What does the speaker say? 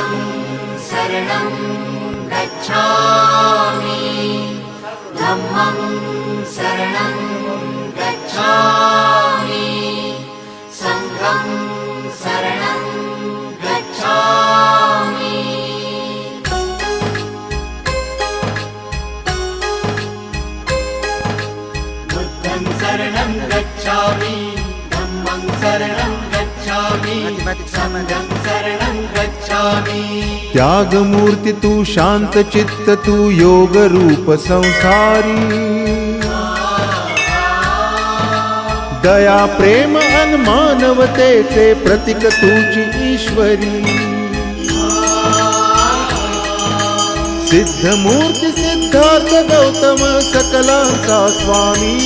बुद्धं शरणं गच्छामि धम्मं शरणं गच्छामि संघं शरणं गच्छामि बुद्धं शरणं गच्छामि धम्मं शरणं गच्छामि संघं शरणं गच्छामि। त्याग मूर्ति तू शांत चित्त तू योग रूप संसारी दया प्रेम अन मानवतेचे प्रतीक तुझी ईश्वरी सिद्ध मूर्ति सिद्धार्थ गौतम सकलांचा स्वामी